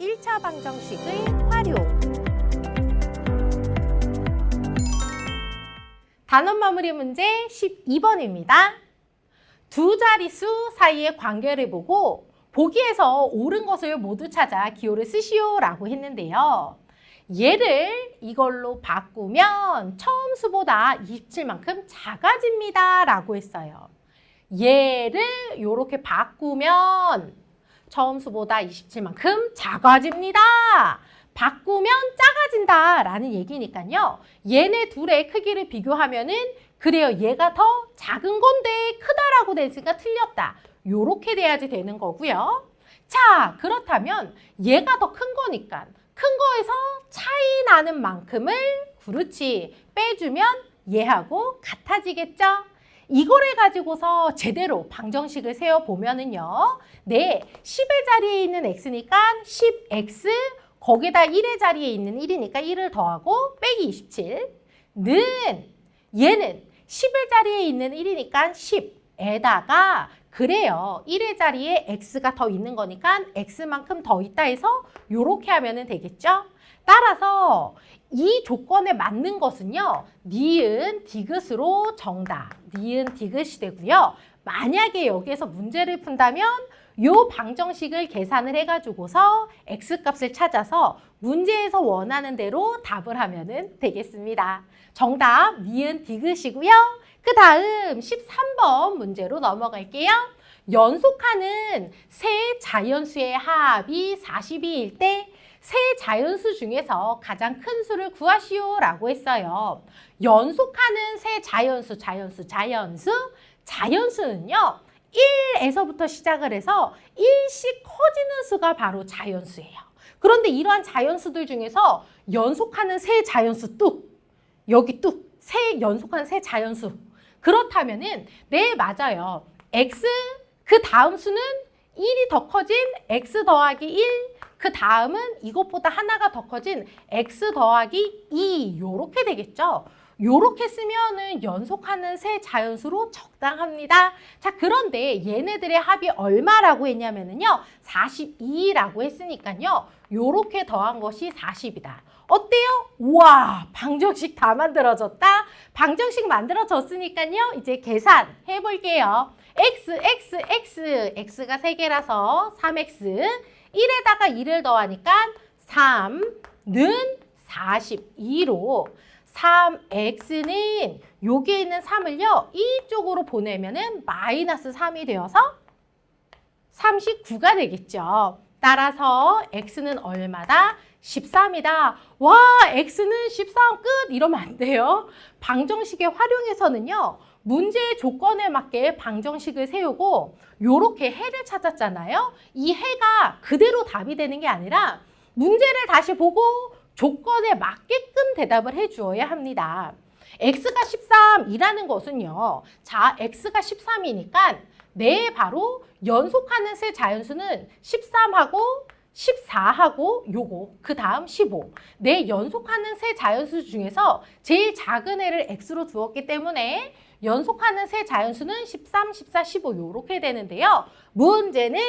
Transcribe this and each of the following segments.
1차 방정식의 활용. 단원 마무리 문제 12번입니다. 두 자릿수 사이의 관계를 보고 보기에서 옳은 것을 모두 찾아 기호를 쓰시오 라고 했는데요. 얘를 이걸로 바꾸면 처음 수보다 27만큼 작아집니다 라고 했어요. 얘를 이렇게 바꾸면 처음 수보다 27만큼 작아집니다. 바꾸면 작아진다 라는 얘기니까요. 얘네 둘의 크기를 비교하면은 그래요. 얘가 더 작은 건데 크다라고 됐으니까 틀렸다. 요렇게 돼야지 되는 거고요. 자, 그렇다면 얘가 더 큰 거니까 큰 거에서 차이 나는 만큼을 그렇지 빼주면 얘하고 같아지겠죠? 이거를 가지고서 제대로 방정식을 세워보면은요. 네, 10의 자리에 있는 x니까 10x 거기다 1의 자리에 있는 1이니까 1을 더하고 빼기 27는 얘는 10의 자리에 있는 1이니까 10에다가 그래요. 1의 자리에 x가 더 있는 거니까 x만큼 더 있다 해서 이렇게 하면 되겠죠? 따라서 이 조건에 맞는 것은요. 니은 디귿으로 정답, 니은 디귿이 되고요. 만약에 여기에서 문제를 푼다면 요 방정식을 계산을 해가지고서 x값을 찾아서 문제에서 원하는 대로 답을 하면 되겠습니다. 정답 니은 디귿이고요. 그 다음 13번 문제로 넘어갈게요. 연속하는 세 자연수의 합이 42일 때 세 자연수 중에서 가장 큰 수를 구하시오 라고 했어요. 연속하는 세 자연수는요. 1에서부터 시작을 해서 1씩 커지는 수가 바로 자연수예요. 그런데 이러한 자연수들 중에서 연속하는 세 자연수 뚝, 여기 뚝, 연속하는 세 자연수. 그렇다면은 네, 맞아요. x 그 다음 수는 1이 더 커진 x 더하기 1, 그 다음은 이것보다 하나가 더 커진 x 더하기 2 요렇게 되겠죠. 요렇게 쓰면은 연속하는 세 자연수로 적당합니다. 자, 그런데 얘네들의 합이 얼마라고 했냐면은요. 42라고 했으니까요. 요렇게 더한 것이 40이다. 어때요? 우와, 방정식 다 만들어졌다. 방정식 만들어졌으니까요. 이제 계산해 볼게요. x가 3개라서 3x, 1에다가 2를 더하니까 3는 42로 3x는 여기에 있는 3을요. 이쪽으로 보내면은 마이너스 3이 되어서 39가 되겠죠. 따라서 x는 얼마다? 13이다. 와, x는 13 끝! 이러면 안 돼요. 방정식의 활용에서는요. 문제의 조건에 맞게 방정식을 세우고 요렇게 해를 찾았잖아요. 이 해가 그대로 답이 되는 게 아니라 문제를 다시 보고 조건에 맞게끔 대답을 해주어야 합니다. x가 13이라는 것은요. 자, x가 13이니까 네, 바로 연속하는 세 자연수는 13하고 14하고 요거 그 다음 15. 네, 연속하는 세 자연수 중에서 제일 작은 애를 x로 두었기 때문에 연속하는 세 자연수는 13, 14, 15 요렇게 되는데요. 문제는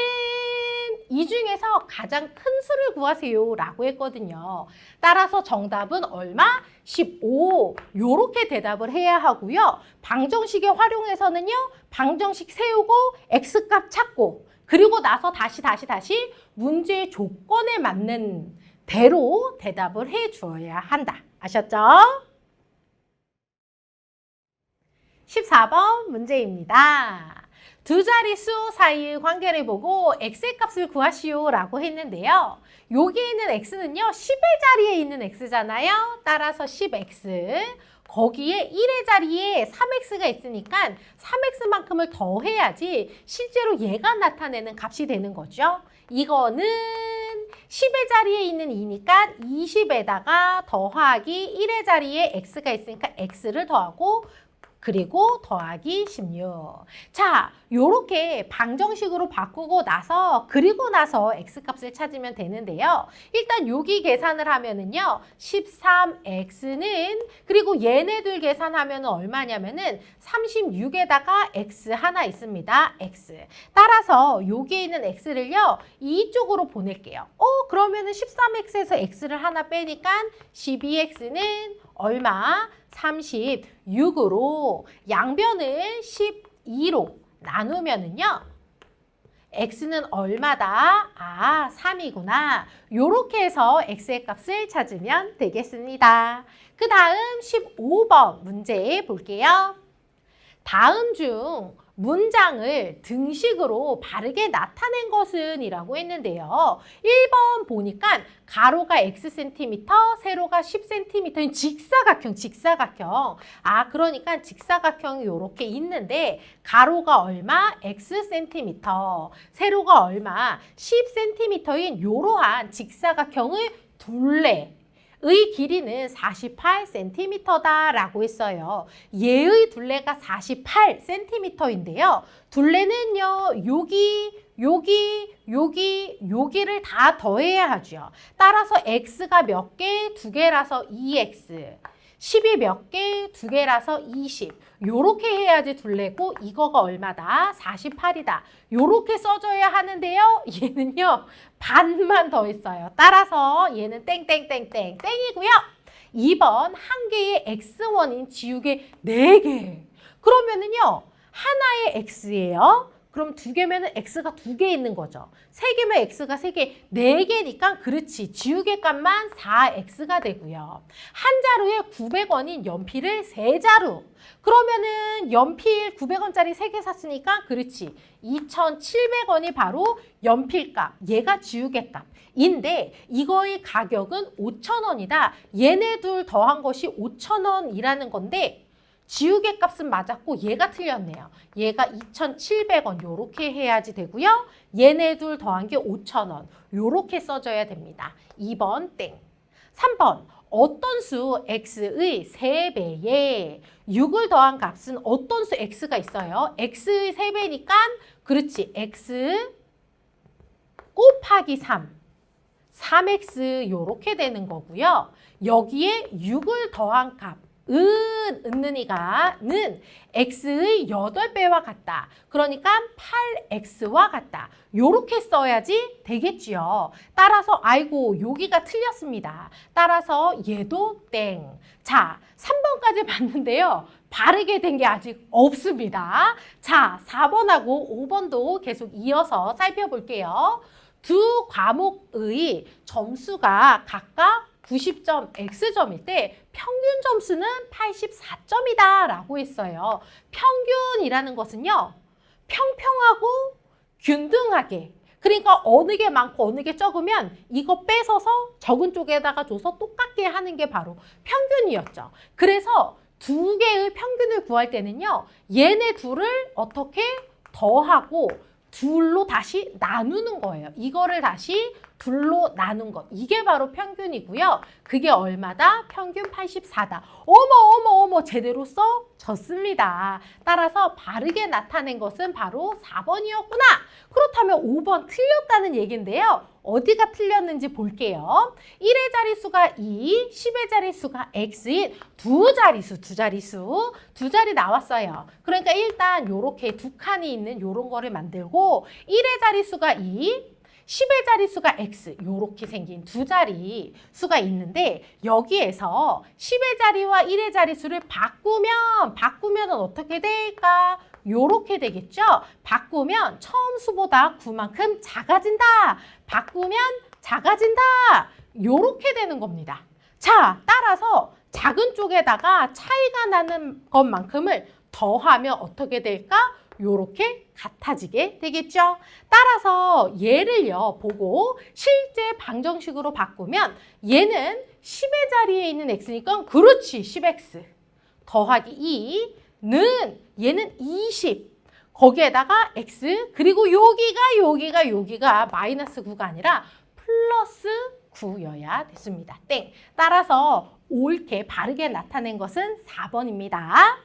이 중에서 가장 큰 수를 구하세요 라고 했거든요. 따라서 정답은 얼마? 15 요렇게 대답을 해야 하고요. 방정식의 활용에서는요. 방정식 세우고 x값 찾고 그리고 나서 다시 문제의 조건에 맞는 대로 대답을 해 주어야 한다. 아셨죠? 14번 문제입니다. 두 자릿수 사이의 관계를 보고 x의 값을 구하시오 라고 했는데요. 여기 있는 x는요. 10의 자리에 있는 x잖아요. 따라서 10x. 거기에 1의 자리에 3x가 있으니까 3x만큼을 더해야지 실제로 얘가 나타내는 값이 되는 거죠. 이거는 10의 자리에 있는 2니까 20에다가 더하기 1의 자리에 x가 있으니까 x를 더하고 그리고 더하기 16. 자, 요렇게 방정식으로 바꾸고 나서 그리고 나서 x값을 찾으면 되는데요. 일단 여기 계산을 하면은요. 13x는 그리고 얘네들 계산하면은 얼마냐면은 36에다가 x 하나 있습니다. x. 따라서 여기에 있는 x를요. 이쪽으로 보낼게요. 그러면은 13x에서 x를 하나 빼니까 12x는 얼마? 36으로 양변을 12로 나누면은요. x는 얼마다? 3이구나. 요렇게 해서 x의 값을 찾으면 되겠습니다. 그 다음 15번 문제 볼게요. 다음 중 문장을 등식으로 바르게 나타낸 것은 이라고 했는데요. 1번 보니까 가로가 x cm, 세로가 10cm인 직사각형. 그러니까 직사각형이 이렇게 있는데 가로가 얼마? x cm, 세로가 얼마? 10cm인 이러한 직사각형의 둘레 의 길이는 48cm다라고 했어요. 얘의 둘레가 48cm인데요. 둘레는요, 여기를 다 더해야 하죠. 따라서 x가 몇 개? 2개라서 2x. 10이 몇 개? 2개라서 20. 요렇게 해야지 둘레고 이거가 얼마다? 48이다. 요렇게 써줘야 하는데요. 얘는요. 반만 더 했어요. 따라서 얘는 땡이고요. 2번 한 개의 x원인 지우개 4개. 그러면은요. 하나의 x예요. 그럼 2개면은 x가 2개 있는 거죠. 3개면 x가 3개, 4개니까 그렇지. 지우개 값만 4x가 되고요. 한 자루에 900원인 연필을 3자루. 그러면은 연필 900원짜리 3개 샀으니까 그렇지. 2,700원이 바로 연필값. 얘가 지우개 값인데 이거의 가격은 5,000원이다. 얘네 둘 더한 것이 5,000원이라는 건데 지우개 값은 맞았고 얘가 틀렸네요. 얘가 2,700원 요렇게 해야지 되고요. 얘네 둘 더한 게 5,000원 요렇게 써줘야 됩니다. 2번 땡. 3번 어떤 수 x의 3배에 6을 더한 값은 어떤 수 x가 있어요? x의 3배니까 그렇지. x 곱하기 3. 3x 요렇게 되는 거고요. 여기에 6을 더한 값 은이가는 x의 8배와 같다. 그러니까 8x와 같다. 요렇게 써야지 되겠지요. 따라서 아이고 여기가 틀렸습니다. 따라서 얘도 땡. 자, 3번까지 봤는데요. 바르게 된 게 아직 없습니다. 자, 4번하고 5번도 계속 이어서 살펴볼게요. 두 과목의 점수가 각각 90점 X점일 때 평균 점수는 84점이다 라고 했어요. 평균이라는 것은요. 평평하고 균등하게. 그러니까 어느 게 많고 어느 게 적으면 이거 뺏어서 적은 쪽에다가 줘서 똑같게 하는 게 바로 평균이었죠. 그래서 두 개의 평균을 구할 때는요. 얘네 둘을 어떻게 더하고 둘로 다시 나누는 거예요. 이거를 다시 둘로 나눈 것. 이게 바로 평균이고요. 그게 얼마다? 평균 84다. 어머 제대로 써졌습니다. 따라서 바르게 나타낸 것은 바로 4번이었구나. 그렇다면 5번 틀렸다는 얘기인데요. 어디가 틀렸는지 볼게요. 1의 자릿수가 2, 10의 자릿수가 x인 두 자리 나왔어요. 그러니까 일단 요렇게 두 칸이 있는 요런 거를 만들고 1의 자릿수가 2, 10의 자릿수가 x 요렇게 생긴 두 자리 수가 있는데 여기에서 10의 자리와 1의 자릿수를 바꾸면 어떻게 될까? 요렇게 되겠죠? 바꾸면 처음 수보다 9만큼 작아진다. 바꾸면 작아진다. 요렇게 되는 겁니다. 자, 따라서 작은 쪽에다가 차이가 나는 것만큼을 더하면 어떻게 될까? 요렇게 같아지게 되겠죠. 따라서 얘를요 보고 실제 방정식으로 바꾸면 얘는 10의 자리에 있는 x니까 그렇지 10x 더하기 2는 얘는 20 거기에다가 x 그리고 여기가 마이너스 9가 아니라 플러스 9여야 됐습니다. 땡. 따라서 옳게 바르게 나타낸 것은 4번입니다.